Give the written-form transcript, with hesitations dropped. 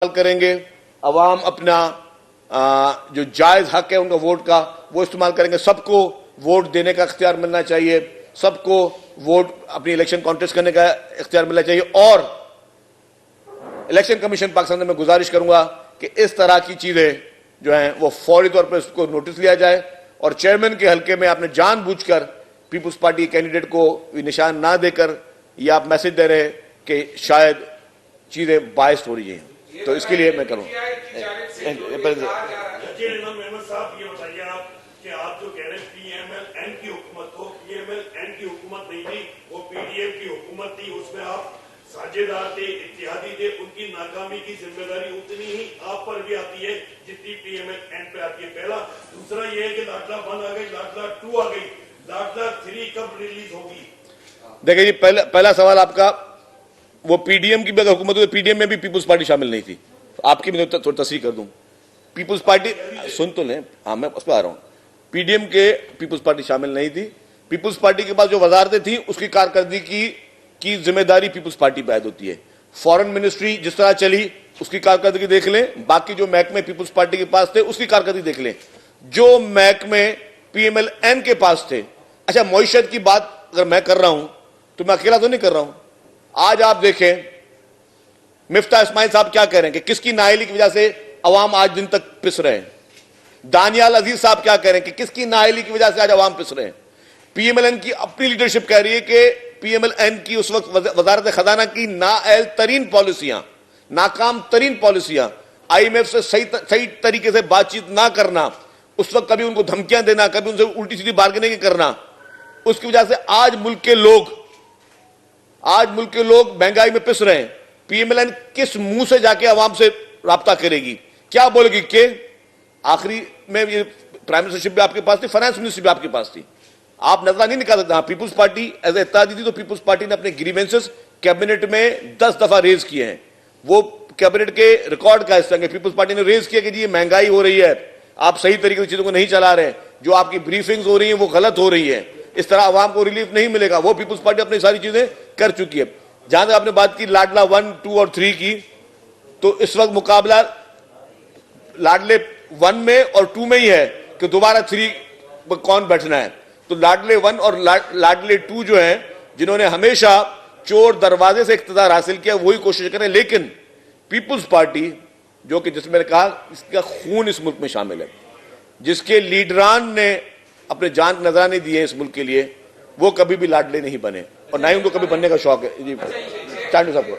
करेंगे, अवाम अपना जो जायज हक है उनका वोट का वो इस्तेमाल करेंगे। सबको वोट देने का इख्तियार मिलना चाहिए, सबको वोट अपनी इलेक्शन कॉन्टेस्ट करने का इख्तियार मिलना चाहिए। और इलेक्शन कमीशन पाकिस्तान में गुजारिश करूंगा कि इस तरह की चीजें जो हैं वो फौरी तौर पर उसको नोटिस लिया जाए और चेयरमैन के हल्के में आपने जानबूझकर पीपुल्स पार्टी कैंडिडेट को निशान ना देकर ये आप मैसेज दे रहे कि शायद चीजें बायस्ड हो रही हैं, तो इसके लिए मैं करूं। आप जो कह रहे हैं पीएमएल-एन की हुकूमत हो, पीएमएल-एन की हुकूमत नहीं थी, वो पीडीएम की हुकूमत थी, उसमें आप साझेदार थे, इत्तेहादी थे, उनकी नाकामी की जिम्मेदारी उतनी ही आप पर भी आती है जितनी पीएमएल-एन पे आती है। पहला। दूसरा ये है कि लाडला 1 आ गई, लाडला 2 आ गई, लाडला 3 कब रिलीज होगी? देखिए जी, पहला सवाल आपका, वो पीडीएम की अगर हुकूमत हुई, पीडीएम में भी पीपुल्स पार्टी शामिल नहीं थी, तो आपकी मैं थोड़ी तस्रीह कर दूं। पीपुल्स पार्टी सुन तो लें, हाँ मैं उस पर आ रहा हूं। पीडीएम के पीपुल्स पार्टी शामिल नहीं थी। पीपुल्स पार्टी के पास जो वजारतें थी उसकी कारकर्दगी की जिम्मेदारी पीपुल्स पार्टी पर आयद होती है। फॉरेन मिनिस्ट्री जिस तरह चली उसकी कारकर्दगी देख लें, बाकी जो महकमे पीपुल्स पार्टी के पास थे उसकी कारकर्दगी देख लें, जो महकमे पीएमएल-एन के पास थे। अच्छा, मईशत की बात अगर मैं कर रहा हूं तो मैं अकेला तो नहीं कर रहा हूं। आज आप देखें मिफ्ता इस्माइल साहब क्या कह रहे हैं कि किसकी नाअहली की वजह से अवाम आज दिन तक पिस रहे हैं। दानियाल अजीज साहब क्या कह रहे हैं कि किसकी नाअहली की वजह से आज अवाम पिस रहे हैं। पीएमएल-एन की अपनी लीडरशिप कह रही है कि पीएमएल-एन की उस वक्त वजारत खजाना की नाअहल तरीन पॉलिसियां, नाकाम तरीन पॉलिसियां, IMF से सही तरीके से बातचीत ना करना, उस वक्त कभी उनको धमकियां देना, कभी उनसे उल्टी सीधी बार्गेनिंग करना, उसकी वजह से आज मुल्क के लोग महंगाई में पिस रहे हैं। पीएमएल-एन किस मुंह से जाके अवाम से राब्ता करेगी, क्या बोलेगी कि आखिरी में ये प्राइम मिनिस्टरशिप भी आपके पास थी, फाइनेंस मिनिस्ट्री भी आपके पास थी, आप नजर नहीं निकाल सकते। हाँ, पीपुल्स पार्टी एज ए इत्तेहादी थी तो पीपुल्स पार्टी ने अपने ग्रीवेंसेस कैबिनेट में 10 दफा रेज किए हैं। वो कैबिनेट के रिकॉर्ड का हिस्सा है। पीपुल्स पार्टी ने रेज किया कि जी महंगाई हो रही है, आप सही तरीके से चीजों को नहीं चला रहे, जो आपकी ब्रीफिंग्स हो रही है वो गलत हो रही है, इस तरह अवाम को रिलीफ नहीं मिलेगा। वो पीपुल्स पार्टी अपनी सारी चीजें कर चुकी है। जहां तक आपने बात की लाडला 1, 2 और 3 की, तो इस वक्त मुकाबला लाडले 1 में और 2 में ही है कि दोबारा 3 पर कौन बैठना है। तो लाडले 1 और लाडले 2 जो हैं, जिन्होंने हमेशा चोर दरवाजे से इख्तियार हासिल किया, वही कोशिश करें। लेकिन पीपुल्स पार्टी जो कि जिसमें कहा इसका खून इस मुल्क में शामिल है, जिसके लीडरान ने अपने जान नजराने दिए इस मुल्क के लिए, वो कभी भी लाडले नहीं बने और ना ही उनको कभी बनने का शौक है। जी चांडू साहब को